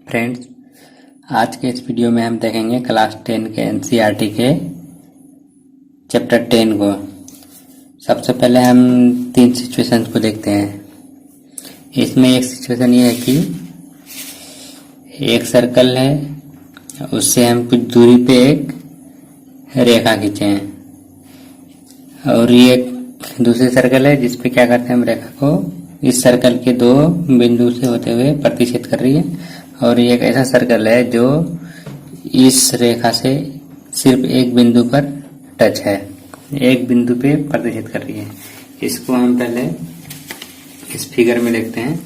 Friends, आज के इस वीडियो में हम देखेंगे क्लास 10 के एनसीईआरटी के चैप्टर 10 को। सबसे पहले हम 3 सिचुएशंस को देखते हैं। इसमें एक सिचुएशन ये है कि एक सर्कल है, उससे हम कुछ दूरी पे एक रेखा खींचे हैं, और ये दूसरी सर्कल है जिस पे क्या करते हैं हम रेखा को इस सर्कल के 2 बिंदु से होते हुए प्रतिच्छेद कर रही है, और ये एक ऐसा सर्कल है जो इस रेखा से सिर्फ एक बिंदु पर टच है, एक बिंदु पे प्रतिच्छेद कर रही है। इसको हम पहले इस फिगर में देखते हैं।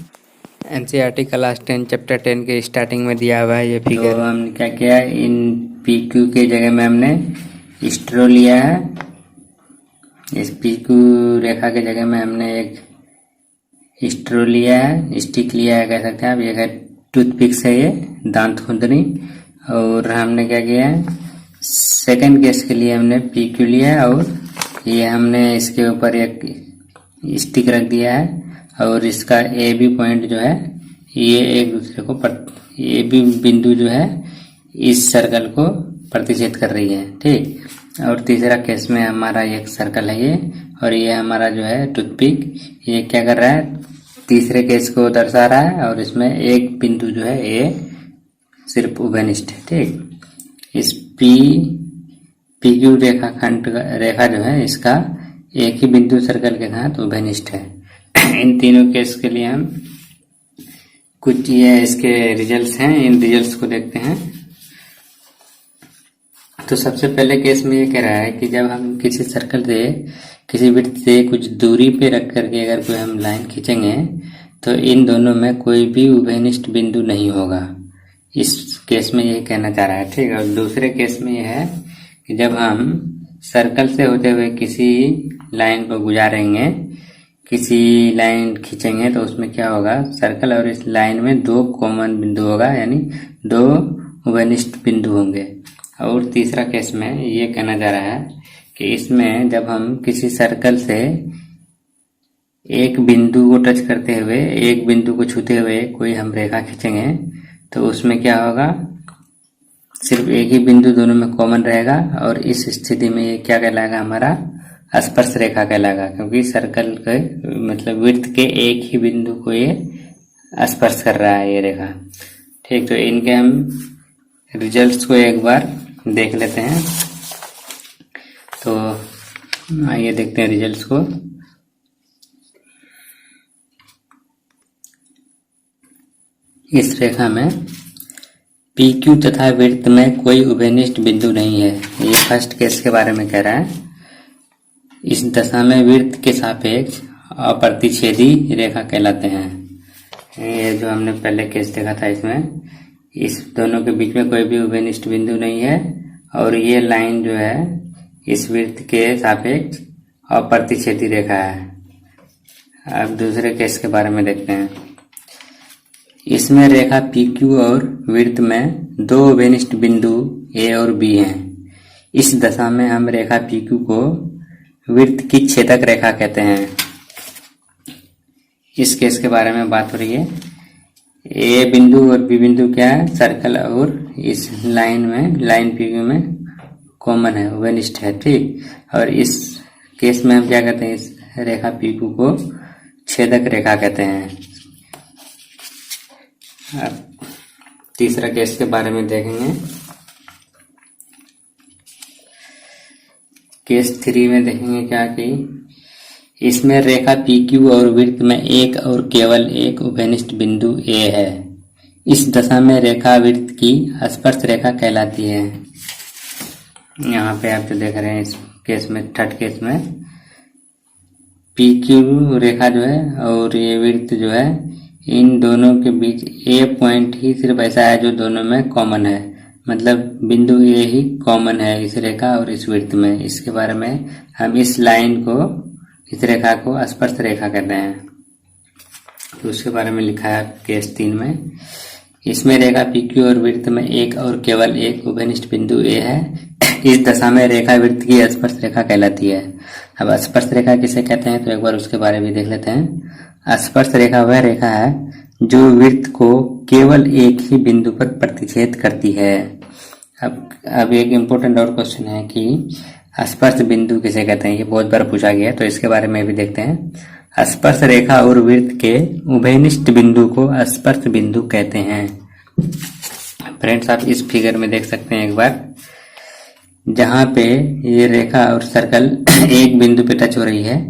एनसीईआरटी क्लास 10 चैप्टर 10 के स्टार्टिंग में दिया हुआ है ये फिगर। तो हमने क्या किया, इन PQ के जगह में हमने स्ट्रो लिया है। इस PQ रेखा के जगह में हमने एक स्ट्रो लिया है, स्टिक लिया है कह सकते हैं आप। ये टूथपिक से ये दांत खुंदनी। और हमने क्या किया है, सेकंड केस के लिए हमने PQ लिया है, और ये हमने इसके ऊपर एक स्टिक रख दिया है, और इसका AB पॉइंट जो है ये एक दूसरे को AB बिंदु जो है इस सर्कल को प्रतिच्छेद कर रही है, ठीक। और तीसरा केस में हमारा एक सर्कल है ये, और ये हमारा जो है टूथपिक ये क्या कर रहा है, तीसरे केस को दर्शा रहा है, और इसमें एक बिंदु जो है ये सिर्फ उभयनिष्ठ है, ठीक। इस PQ रेखा जो है इसका एक ही बिंदु सर्कल के साथ उभयनिष्ठ है। इन तीनों केस के लिए हम कुछ ये इसके रिजल्ट्स हैं, इन रिजल्ट्स को देखते हैं। तो सबसे पहले केस में ये कह रहा है कि जब हम किसी सर्कल से किसी वृत्त से कुछ दूरी पे रख करके अगर कोई हम लाइन खींचेंगे तो इन दोनों में कोई भी उभयनिष्ठ बिंदु नहीं होगा। इस केस में ये कहना चाह रहा है, ठीक है। और दूसरे केस में ये है कि जब हम सर्कल से होते हुए किसी लाइन को गुजारेंगे, किसी लाइन खींचेंगे, तो उसमें क्या होगा, सर्कल और इस लाइन में 2 कॉमन बिंदु होगा, यानी 2 उभयनिष्ठ बिंदु होंगे। और तीसरा केस में ये कहना जा रहा है कि इसमें जब हम किसी सर्कल से एक बिंदु को टच करते हुए, एक बिंदु को छूते हुए कोई हम रेखा खींचेंगे, तो उसमें क्या होगा, सिर्फ एक ही बिंदु दोनों में कॉमन रहेगा, और इस स्थिति में ये क्या कहलाएगा, हमारा स्पर्श रेखा कहलाएगा, क्योंकि सर्कल के मतलब वृत्त के एक ही बिंदु को ये स्पर्श कर रहा है ये रेखा, ठीक। तो इनके हम रिजल्ट्स को एक बार देख लेते हैं। तो आइए देखते हैं रिजल्ट्स को। इस रेखा में PQ तथा वृत्त में कोई उभयनिष्ठ बिंदु नहीं है, ये फर्स्ट केस के बारे में कह रहा है। इस दशा में वृत्त के सापेक्ष अप्रतिच्छेदी रेखा कहलाते हैं। ये जो हमने पहले केस देखा था, इसमें इस दोनों के बीच में कोई भी उभयनिष्ठ बिंदु नहीं है, और ये लाइन जो है इस वृत्त के सापेक्ष अप्रतिच्छेदी रेखा है। अब दूसरे केस के बारे में देखते हैं। इसमें रेखा PQ और वृत्त में 2 उभयनिष्ठ बिंदु A और B हैं। इस दशा में हम रेखा PQ को वृत्त की छेदक रेखा कहते हैं। इस केस के बारे में बात हो रही है। A बिंदु और B बिंदु क्या है, सर्कल और इस लाइन PQ में कॉमन है, उभयनिष्ठ है, ठीक। और इस केस में हम क्या कहते हैं, इस रेखा PQ को छेदक रेखा कहते हैं। अब तीसरा केस के बारे में देखेंगे। केस 3 में देखेंगे क्या कि इसमें रेखा PQ और वृत्त में एक और केवल एक उभयनिष्ठ बिंदु A है। इस दशा में रेखा वृत्त की स्पर्श रेखा कहलाती है। यहाँ पे आप जो देख रहे हैं इस केस में, थर्ड केस में PQ रेखा जो है और ये वृत्त जो है, इन दोनों के बीच A पॉइंट ही सिर्फ ऐसा है जो दोनों में कॉमन है, मतलब बिंदु A ही कॉमन है इस रेखा और इस वृत्त में। इसके बारे में हम इस लाइन को, इस रेखा को स्पर्श रेखा कहते हैं। तो उसके बारे में लिखा है केस 3 में। इसमें रेखा PQ और वृत्त में एक और केवल एक उभयनिष्ठ बिंदु A है। इस दशा में रेखा वृत्त की स्पर्श रेखा कहलाती है। अब स्पर्श रेखा किसे कहते हैं, तो एक बार उसके बारे में देख लेते हैं। स्पर्श रेखा वह रेखा है जो वृत्त को केवल एक ही बिंदु पर प्रतिच्छेद करती है। अब एक इम्पोर्टेंट और क्वेश्चन है कि स्पर्श बिंदु किसे कहते हैं, ये बहुत बार पूछा गया है, तो इसके बारे में भी देखते हैं। स्पर्श रेखा और वृत्त के उभयनिष्ठ बिंदु को स्पर्श बिंदु कहते हैं। फ्रेंड्स, आप इस फिगर में देख सकते हैं एक बार, जहां पे ये रेखा और सर्कल एक बिंदु पे टच हो रही है,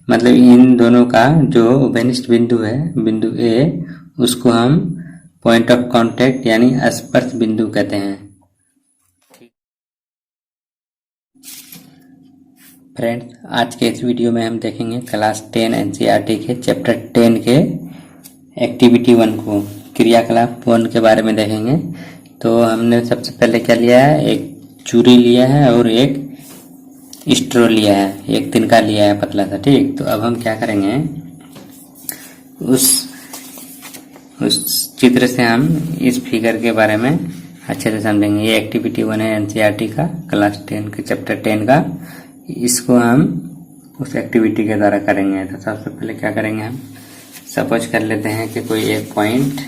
मतलब इन दोनों का जो उभयनिष्ठ बिंदु है, बिंदु ए, उसको हम पॉइंट ऑफ कांटेक्ट यानी स्पर्श बिंदु कहते हैं। फ्रेंड्स, आज के इस वीडियो में हम देखेंगे क्लास 10 एनसीईआरटी के चैप्टर 10 के एक्टिविटी 1 को, क्रियाकलाप 1 के बारे में देखेंगे। तो हमने सबसे पहले क्या लिया है, एक चूरी लिया है और एक स्ट्रो लिया है, एक तिनका लिया है पतला सा, ठीक। तो अब हम क्या करेंगे, उस चित्र से हम इस फिगर के बारे में अच्छे से समझेंगे। ये एक्टिविटी 1 है एनसीईआरटी का, क्लास 10 के चैप्टर 10 का। इसको हम उस एक्टिविटी के द्वारा करेंगे। तो सबसे पहले क्या करेंगे, हम सपोज कर लेते हैं कि कोई एक पॉइंट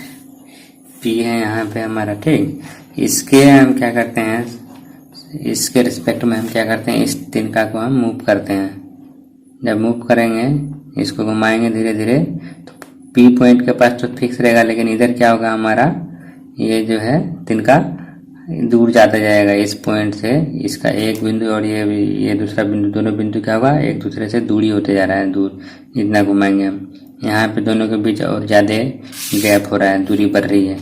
पी है यहाँ पे हमारा, ठीक। इसके हम क्या करते हैं, इसके रिस्पेक्ट में हम क्या करते हैं, इस तिनका को हम मूव करते हैं। जब मूव करेंगे, इसको घुमाएंगे धीरे धीरे, तो पी पॉइंट के पास तो फिक्स रहेगा, लेकिन इधर क्या होगा, हमारा ये जो है तिनका दूर जाता जाएगा इस पॉइंट से। इसका एक बिंदु और ये दूसरा बिंदु, दोनों बिंदु क्या होगा, एक दूसरे से दूरी होते जा रहा है, दूर जितना घुमाएंगे हम। यहाँ पे दोनों के बीच और ज़्यादा गैप हो रहा है, दूरी बढ़ रही है।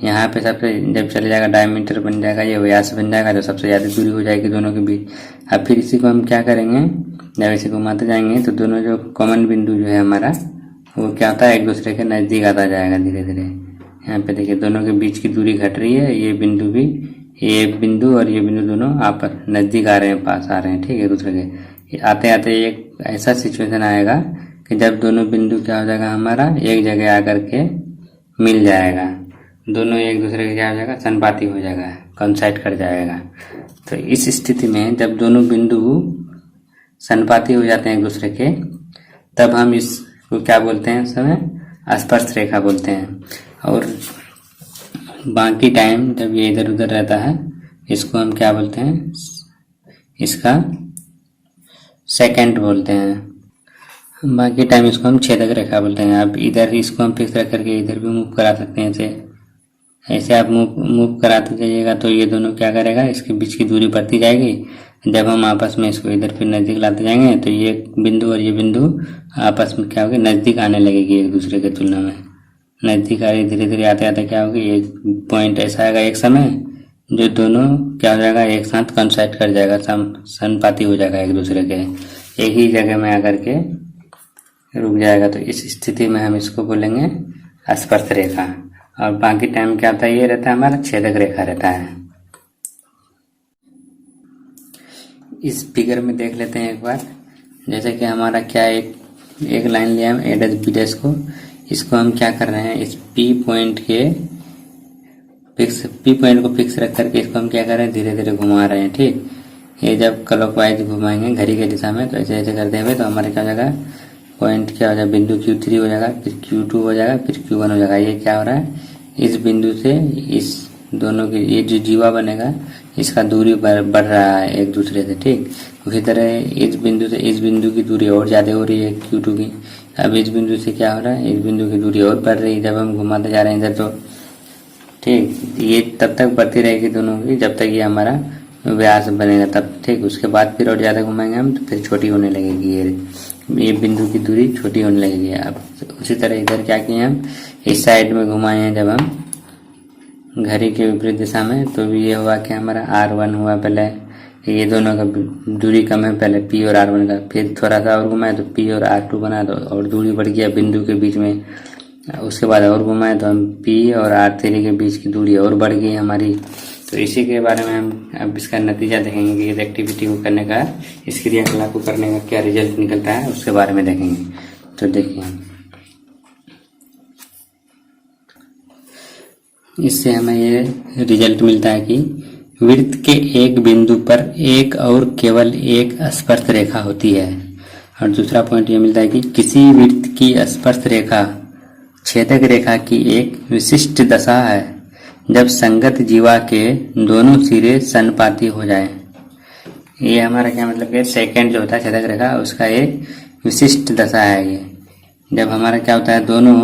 यहाँ पे सबसे जब चले जाएगा, डायमीटर बन जाएगा, ये व्यास बन जाएगा, तो सबसे ज़्यादा दूरी हो जाएगी दोनों के बीच। अब फिर इसी को हम क्या करेंगे, जब इसे घुमाते जाएंगे तो दोनों जो कॉमन बिंदु जो है हमारा, वो क्या होता है, एक दूसरे के नज़दीक आता जाएगा धीरे धीरे। यहाँ पे देखिए दोनों के बीच की दूरी घट रही है, ये बिंदु भी, ये बिंदु और ये बिंदु दोनों आपस नज़दीक आ रहे हैं, पास आ रहे हैं, ठीक है, दूसरे के। आते आते एक ऐसा सिचुएशन आएगा कि जब दोनों बिंदु क्या हो जाएगा, हमारा एक जगह आकर के मिल जाएगा, दोनों एक दूसरे के क्या हो जाएगा, संपाती हो जाएगा, कोइंसाइड कर जाएगा। तो इस स्थिति में जब दोनों बिंदु संपाती हो जाते हैं एक दूसरे के, तब हम इसको क्या बोलते हैं, समय स्पर्श रेखा बोलते हैं। और बाकी टाइम जब ये इधर उधर रहता है, इसको हम क्या बोलते हैं, इसका सेकंड बोलते हैं। बाकी टाइम इसको हम छेदक रेखा बोलते हैं। अब इधर इसको हम फिक्स रख करके इधर भी मूव करा सकते हैं, ऐसे आप मूव कराते जाइएगा, तो ये दोनों क्या करेगा, इसके बीच की दूरी बढ़ती जाएगी। जब हम आपस में इसको इधर फिर नज़दीक लाते जाएंगे, तो ये बिंदु और ये बिंदु आपस में क्या होगी, नज़दीक आने लगेगी एक दूसरे के तुलना में, नज़दीक आ रही, धीरे धीरे आते आते क्या होगी, एक पॉइंट ऐसा आएगा एक समय, जो दोनों क्या हो जाएगा, एक साथ कोइंसाइड कर जाएगा, संपाती हो जाएगा एक दूसरे के, एक ही जगह में आकर के रुक जाएगा। तो इस स्थिति में हम इसको बोलेंगे स्पर्श रेखा। और बाकी टाइम क्या होता है, ये रहता है हमारा छेदक रेखा रहता है। इस फिगर में देख लेते हैं एक बार, जैसे कि हमारा क्या एक लाइन लिया है, ए डैश बी डैश को, इसको हम क्या कर रहे हैं, इस पी पॉइंट को फिक्स रख करके इसको हम क्या कर रहे हैं, धीरे धीरे घुमा रहे हैं, ठीक। ये जब क्लॉकवाइज घुमाएंगे घड़ी के दिशा में, तो ऐसे ऐसे करते हुए तो हमारे क्या हो जाएगा, पॉइंट क्या हो जाएगा, बिंदु Q3 हो जाएगा, फिर Q2 हो जाएगा, फिर Q1 हो जाएगा। ये क्या हो रहा है, इस बिंदु से इस दोनों के, ये जो जीवा बनेगा, इसका दूरी बढ़ रहा है एक दूसरे से, ठीक। उसी तरह इस बिंदु से इस बिंदु की दूरी और ज़्यादा हो रही है Q2 की। अब इस बिंदु से क्या हो रहा है, इस बिंदु की दूरी और बढ़ रही है जब हम घुमाते जा रहे हैं इधर, तो ठीक, ये तब तक बढ़ती रहेगी दोनों की जब तक ये हमारा व्यास बनेगा तब, ठीक। उसके बाद फिर और ज़्यादा घुमाएंगे हम, तो फिर छोटी होने लगेगी, ये बिंदु की दूरी छोटी होने लगेगी। अब उसी तरह इधर क्या किए हम, इस साइड में घुमाए हैं जब हम घड़ी के विपरीत दिशा में, तो भी ये हुआ कि हमारा R1 हुआ पहले, ये दोनों का दूरी कम है पहले P और R1 का, फिर थोड़ा सा और घुमाए तो P और R2 बना, तो और दूरी बढ़ गया बिंदु के बीच में। उसके बाद और घुमाए तो हम P और R3 के बीच की दूरी और बढ़ गई हमारी। तो इसी के बारे में हम अब इसका नतीजा देखेंगे कि इस एक्टिविटी को करने का, इस क्रियाकलाप को करने का क्या रिजल्ट निकलता है, उसके बारे में देखेंगे। तो देखिए, इससे हमें ये रिजल्ट मिलता है कि वृत्त के एक बिंदु पर एक और केवल एक स्पर्श रेखा होती है। और दूसरा पॉइंट ये मिलता है कि किसी वृत्त की स्पर्श रेखा छेदक रेखा की एक विशिष्ट दशा है जब संगत जीवा के दोनों सिरे संपाती हो जाए। ये हमारा क्या मतलब कि सेकंड जो होता है छेदक रेखा उसका एक विशिष्ट दशा है। ये जब हमारा क्या होता है दोनों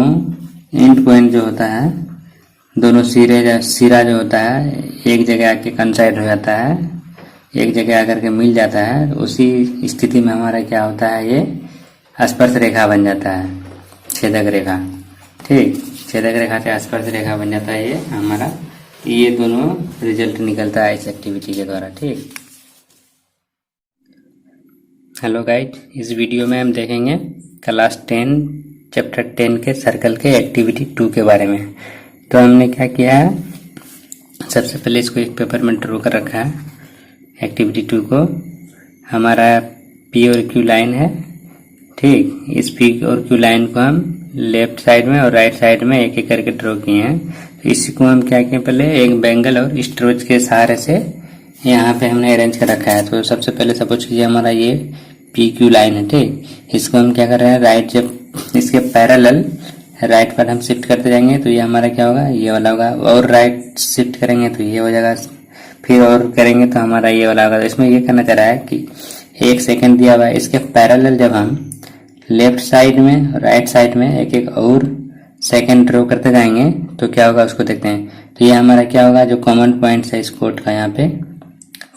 एंड पॉइंट जो होता है दोनों सिरा जो होता है एक जगह आके कंसाइड हो जाता है, एक जगह आकर के मिल जाता है, उसी स्थिति में हमारा क्या होता है ये स्पर्श रेखा बन जाता है, छेदक रेखा। ठीक, छेदक रेखा से स्पर्श रेखा बन जाता है ये हमारा। ये दोनों रिजल्ट निकलता है इस एक्टिविटी के द्वारा। ठीक, हेलो गाइड, इस वीडियो में हम देखेंगे क्लास 10 चैप्टर 10 के सर्कल के एक्टिविटी 2 के बारे में। तो हमने क्या किया है, सबसे पहले इसको एक पेपर में ड्रॉ कर रखा है। एक्टिविटी 2 को हमारा पी और क्यू लाइन है। ठीक, इस पी और क्यू लाइन को हम लेफ्ट साइड में और राइट साइड में एक एक करके ड्रॉ किए हैं। तो इसको हम क्या किए, पहले एक बैंगल और स्ट्रोच के सहारे से यहाँ पे हमने अरेंज कर रखा है। तो सबसे पहले सपोज कीजिए हमारा ये पी क्यू लाइन है। ठीक, इसको हम क्या कर रहे हैं, राइट जब इसके पैरेलल राइट पर हम शिफ्ट करते जाएंगे तो ये हमारा क्या होगा, ये वाला होगा, और राइट शिफ्ट करेंगे तो ये हो जाएगा, फिर और करेंगे तो हमारा ये वाला होगा। तो इसमें ये कहना चाह रहा है कि 1 सेकंड दिया हुआ है, इसके पैरेलल जब हम लेफ्ट साइड में और राइट साइड में एक एक और सेकंड ड्रॉ करते जाएंगे तो क्या होगा उसको देखते हैं। तो ये हमारा क्या होगा, जो कॉमन पॉइंट है इस कोड का यहाँ पे,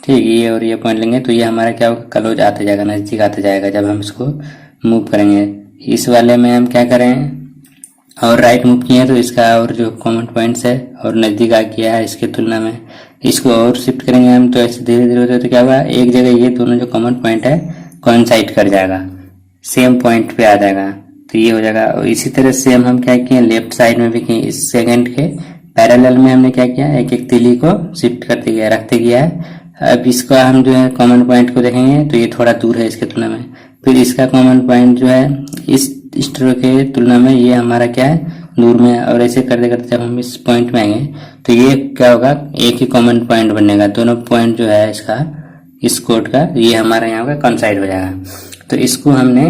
ठीक, ये और ये पॉइंट लेंगे तो ये हमारा क्या होगा, क्लोज आते जाएगा, नजदीक आते जाएगा जब हम इसको मूव करेंगे। इस वाले में हम क्या करें, और राइट मूव किए तो इसका और जो कॉमन पॉइंट्स है और नजदीक आ गया है इसके तुलना में, इसको और शिफ्ट करेंगे हम तो ऐसे धीरे धीरे होते हैं तो क्या होगा, एक जगह ये दोनों जो कॉमन पॉइंट है कोइंसाइड कर जाएगा, सेम पॉइंट पे आ जाएगा, तो ये हो जाएगा। और इसी तरह से हम क्या किए, लेफ्ट साइड में भी किए, इस सेकंड के पैरेलल में हमने क्या किया, एक एक तीली को शिफ्ट करते गया, रखते गया है। अब इसका हम जो है कॉमन पॉइंट को देखेंगे तो ये थोड़ा दूर है इसके तुलना में, फिर इसका कॉमन पॉइंट जो है इस स्ट्रो के तुलना में ये हमारा क्या है, दूर में है। और ऐसे करते करते जब हम इस पॉइंट में आएंगे तो ये क्या होगा, एक ही कॉमन पॉइंट बनेगा, दोनों पॉइंट जो है इसका इस कोड का ये हमारा यहाँ का कंसाइड हो जाएगा। तो इसको हमने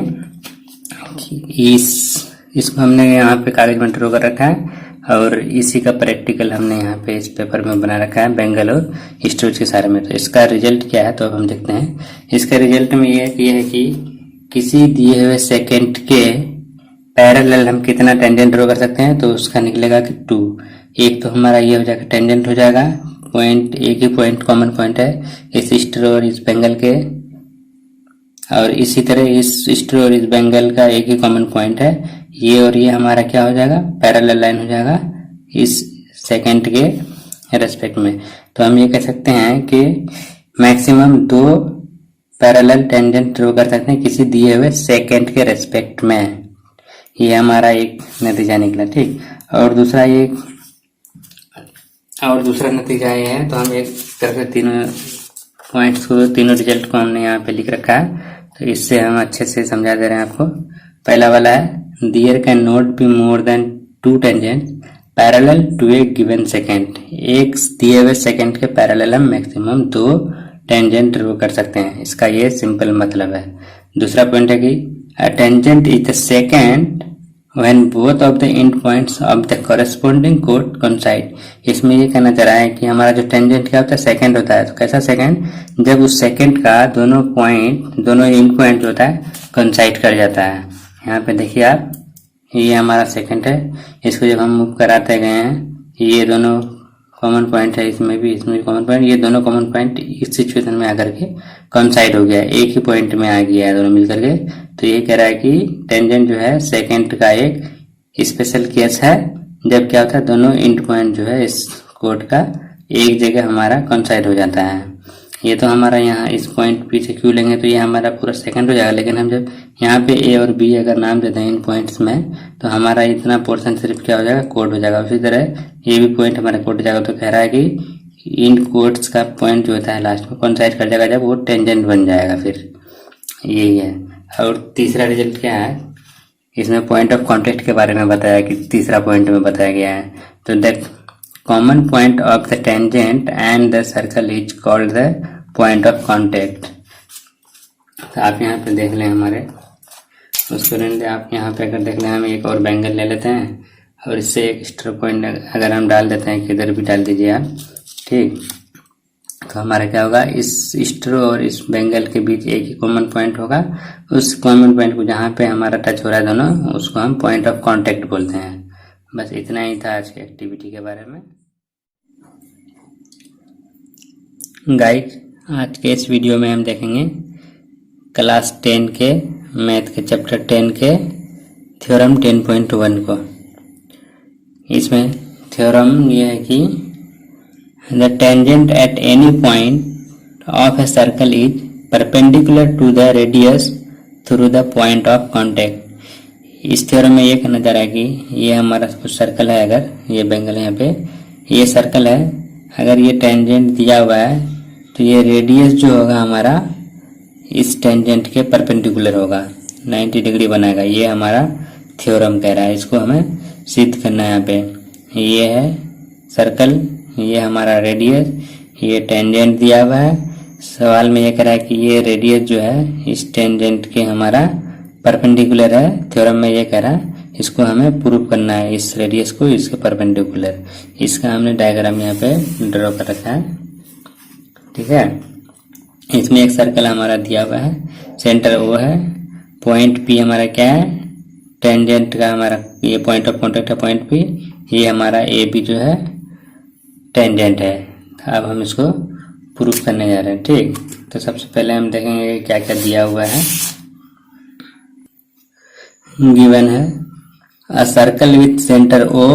इसको हमने यहाँ पे कागज में ड्रॉ कर रखा है और इसी का प्रैक्टिकल हमने यहाँ पे इस पेपर में बना रखा है बैंगल और स्ट्रोच के सारे में। तो इसका रिजल्ट क्या है तो अब हम देखते हैं। इसका रिजल्ट में ये है कि किसी दिए हुए सेकंड के पैरेलल हम कितना टेंजेंट ड्रॉ कर सकते हैं, तो उसका निकलेगा कि 2। एक तो हमारा ये हो जाएगा टेंजेंट हो जाएगा, पॉइंट एक ही पॉइंट कॉमन पॉइंट है इस स्ट्रो और इस बैंगल के, और इसी तरह इस स्ट्रो और इस बैंगल का एक ही कॉमन पॉइंट है, ये और ये हमारा क्या हो जाएगा, पैरेलल लाइन हो जाएगा इस सेकंड के रेस्पेक्ट में। तो हम ये कह सकते हैं कि मैक्सिमम 2 पैरेलल टेंजेंट ड्रॉ कर सकते हैं किसी दिए हुए सेकंड के रेस्पेक्ट में। ये हमारा एक नतीजा निकला। ठीक, और दूसरा नतीजा ये है, तो हम एक करके तीनों पॉइंट्स को, तीनों रिजल्ट को हमने यहाँ पे लिख रखा है, तो इससे हम अच्छे से समझा दे रहे हैं आपको। पहला वाला है, there can not be more than 2 tangent parallel to a given second. एक दिए हुए सेकेंड के पैरेलल हम मैक्सिमम 2 टेंजेंट ड्रॉ कर सकते हैं, इसका ये सिंपल मतलब है। दूसरा पॉइंट है कि a tangent is the second when both of the end points of the corresponding chord coincide। इसमें ये कहना चाह रहा है कि हमारा जो टेंजेंट क्या होता है, सेकंड होता है। तो कैसा सेकंड, जब उस सेकंड का दोनों एंड पॉइंट जो होता है कोइंसाइड कर जाता है। यहाँ पे देखिए आप, ये हमारा सेकंड है, इसको जब हम मूव कराते गए हैं ये दोनों कॉमन पॉइंट है, इसमें भी कॉमन पॉइंट, ये दोनों कॉमन पॉइंट इस सिचुएशन में आकर के कोइंसाइड हो गया, एक ही पॉइंट में आ गया है दोनों मिलकर के। तो ये कह रहा है कि टेंजेंट जो है सेकंड का एक स्पेशल केस है, जब क्या होता है दोनों एंड पॉइंट जो है इस कोड का एक जगह हमारा कोइंसाइड हो जाता है। ये तो हमारा यहाँ इस पॉइंट पीछे क्यू लेंगे तो ये हमारा पूरा सेकंड हो जाएगा, लेकिन हम जब यहाँ पे ए और बी अगर नाम देते हैं इन पॉइंट्स में तो हमारा इतना पोर्शन सिर्फ क्या हो जाएगा, कोड हो जाएगा। उसी तरह ये भी पॉइंट हमारा कोड हो जाएगा। तो कह रहा है कि इन कोड्स का पॉइंट जो होता है लास्ट में कोइंसाइड कर जाएगा जब वो टेंजेंट बन जाएगा, फिर यही है। और तीसरा रिजल्ट क्या है, इसमें पॉइंट ऑफ कॉन्टेक्ट के बारे में बताया कि तीसरा पॉइंट में बताया गया है। तो that common point of the tangent and the circle is called the point of contact. तो आप यहाँ पे देख लें हमारे उसको रहने, आप यहाँ पे अगर देख लें, हम एक और बैंगल ले लेते हैं और इससे एक एक्स्ट्रा पॉइंट अगर हम डाल देते हैं, किधर भी डाल दीजिए आप, ठीक, तो हमारा क्या होगा, इस स्ट्रो और इस बेंगल के बीच एक ही कॉमन पॉइंट होगा। उस कॉमन पॉइंट को जहाँ पे हमारा टच हो रहा है दोनों, उसको हम पॉइंट ऑफ कांटेक्ट बोलते हैं। बस इतना ही था आज की एक्टिविटी के बारे में। गाइस, आज के इस वीडियो में हम देखेंगे क्लास 10 के मैथ के चैप्टर 10 के थ्योरम 10.1 को। इसमें थ्योरम ये है कि the tangent at any point of a circle is perpendicular to the radius through the point of contact। इस थ्योरम में ये कहना चाह रहा है कि ये हमारा कुछ सर्कल है, अगर ये बेंगल है यहाँ पे, ये सर्कल है, अगर ये टेंजेंट दिया हुआ है तो ये रेडियस जो होगा हमारा इस टेंजेंट के परपेंडिकुलर होगा, 90 डिग्री बनाएगा। ये हमारा थ्योरम कह रहा है, इसको हमें सिद्ध करना है। यहाँ पे ये है सर्कल, ये हमारा रेडियस, ये टेंजेंट दिया हुआ है। सवाल में ये कह रहा है कि ये रेडियस जो है इस टेंजेंट के हमारा परपेंडिकुलर है। थ्योरम में ये कह रहा है इसको हमें प्रूव करना है, इस रेडियस को इसके परपेंडिकुलर। इसका हमने डायग्राम यहाँ पे ड्रॉ कर रखा है, ठीक है। इसमें एक सर्कल हमारा दिया हुआ है, सेंटर O है, पॉइंट P हमारा क्या है, टेंजेंट का हमारा ये पॉइंट ऑफ कॉन्टेक्ट है पॉइंट P, ये हमारा AB जो है टेंजेंट है। अब हम इसको प्रूफ करने जा रहे हैं, ठीक। तो सबसे पहले हम देखेंगे क्या क्या दिया हुआ है। गिवन है a circle with centre O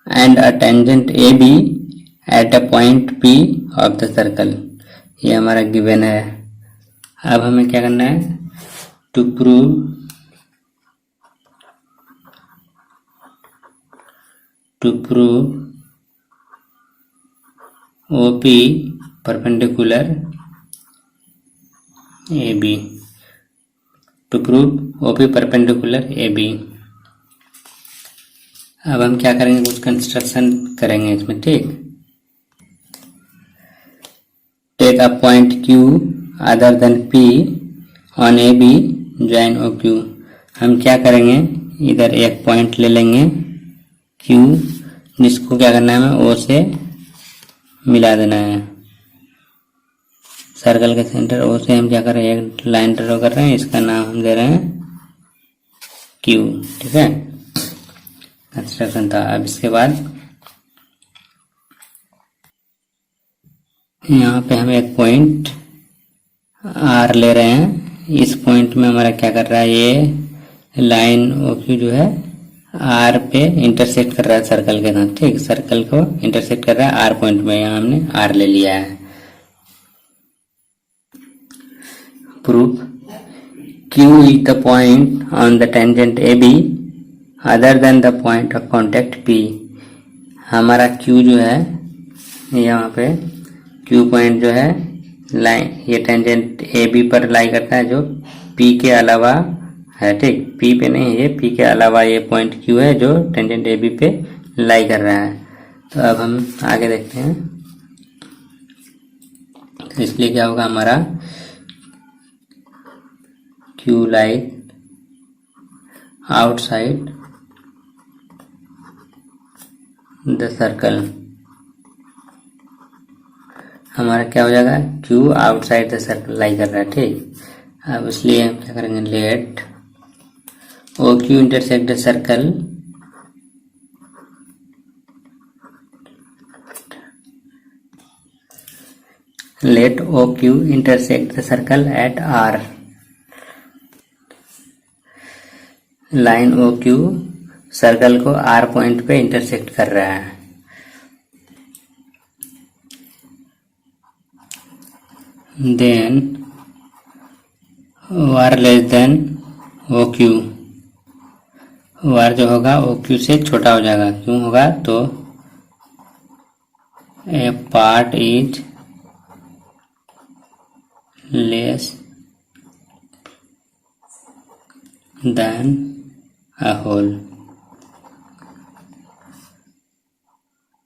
and a tangent AB at a point P of the circle, ये हमारा गिवन है। अब हमें क्या करना है, to prove OP perpendicular AB, to prove OP perpendicular AB। अब हम क्या करेंगे, कुछ कंस्ट्रक्शन करेंगे इसमें, ठीक। Take a point Q other than P on AB join OQ। हम क्या करेंगे, इधर एक पॉइंट ले लेंगे Q, जिसको क्या करना है, हमें O से मिला देना है। सर्कल के सेंटर O से हम क्या कर रहे हैं, एक लाइन ड्रॉ कर रहे हैं, इसका नाम हम दे रहे हैं Q, ठीक है। कंस्ट्रक्शन था। अब इसके बाद यहाँ पे हम एक पॉइंट R ले रहे हैं। इस पॉइंट में हमारा क्या कर रहा है, ये लाइन OQ जो है R पे इंटरसेक्ट कर रहा है सर्कल के साथ, ठीक। सर्कल को इंटरसेक्ट कर रहा है R पॉइंट में, यहाँ हमने R ले लिया है। Proof Q is the point on the tangent AB other than the point of contact P। हमारा Q जो है यहाँ पे Q पॉइंट जो है लाइन, ये टेंजेंट AB पर लाई करता है, जो P के अलावा है, ठीक। P पे नहीं, ये P के अलावा ये पॉइंट Q है जो टेंजेंट AB पे लाई कर रहा है। तो अब हम आगे देखते हैं। तो इसलिए क्या होगा, हमारा Q lie outside the circle, हमारा क्या हो जाएगा, Q outside the circle lie कर रहा है, ठीक। अब इसलिए हम क्या करेंगे, let OQ intersect the circle let OQ intersect the circle at R। Line OQ circle को R पॉइंट पे इंटरसेक्ट कर रहा है। Then OR less than OQ, OR जो होगा OQ से छोटा हो जाएगा। क्यों होगा, तो a part is less than a whole.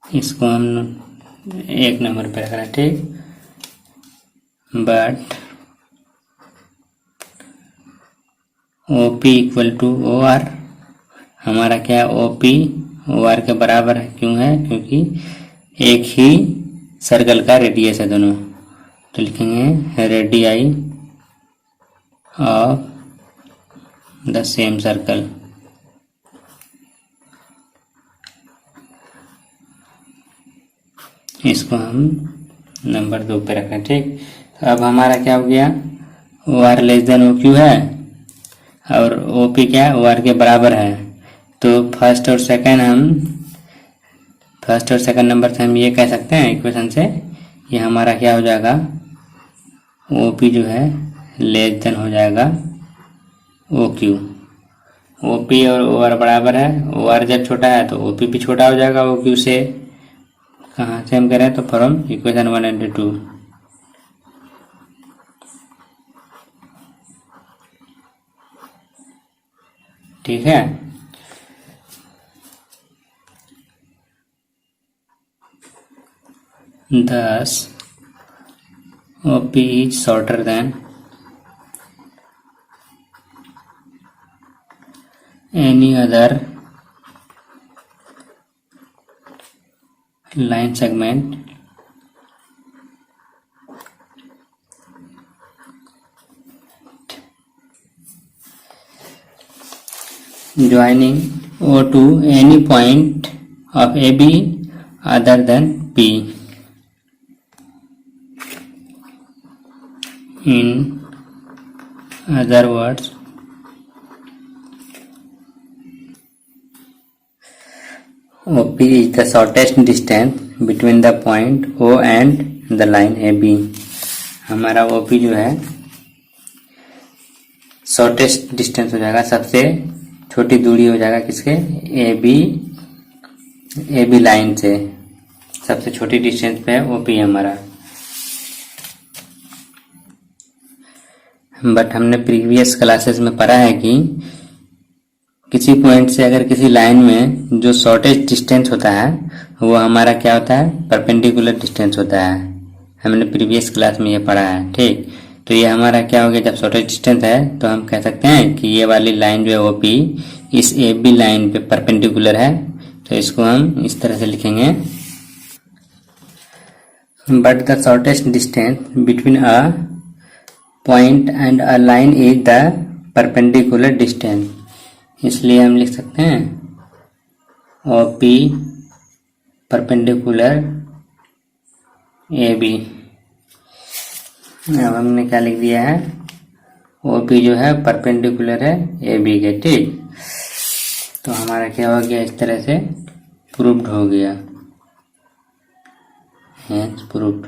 इसको हम एक नंबर पे रख रहे हैं, ठीक। But OP equal to OR, हमारा क्या है, OP ओ आर के बराबर है। क्यों है? क्योंकि एक ही सर्कल का रेडियस है दोनों। तो लिखेंगे radii of the same circle. इसको हम नंबर 2 पे रखें। ठीक, तो अब हमारा क्या हो गया? O R less than O Q है और ओ पी क्या है? ओ आर के बराबर है। तो फर्स्ट और सेकंड नंबर से हम ये कह सकते हैं इक्वेशन से, ये हमारा क्या हो जाएगा? ओ पी जो है लेस देन हो जाएगा ओ क्यू। ओ पी और ओ आर बराबर है। ओ आर जब छोटा है तो ओ पी भी छोटा हो जाएगा ओ क्यू से। कहाँ से हम करें? तो फ्रॉम इक्वेशन 1 एंड 2। ठीक है, thus OP is shorter than any other line segment joining O to any point of AB other than P. In other words, OP is the shortest distance between the point O and the line AB. हमारा OP जो है shortest distance हो जाएगा, सबसे छोटी दूरी हो जाएगा किसके? AB लाइन से सबसे छोटी डिस्टेंस पे है OP हमारा। बट हमने प्रीवियस क्लासेस में पढ़ा है कि किसी पॉइंट से अगर किसी लाइन में जो शॉर्टेस्ट डिस्टेंस होता है वो हमारा क्या होता है? परपेंडिकुलर डिस्टेंस होता है। हमने प्रीवियस क्लास में ये पढ़ा है। ठीक, तो ये हमारा क्या हो गया? जब शॉर्टेस्ट डिस्टेंस है तो हम कह सकते हैं कि ये वाली लाइन जो है ओपी इस AB लाइन पे परपेंडिकुलर है। तो इसको हम इस तरह से लिखेंगे, but the shortest distance between a point and a line is the perpendicular distance. इसलिए हम लिख सकते हैं OP परपेंडिकुलर AB। अब हमने क्या लिख दिया है? OP जो है परपेंडिकुलर है AB के। ठीक, तो हमारा क्या हो गया? इस तरह से प्रूव्ड हो गया, हेंस प्रूव्ड।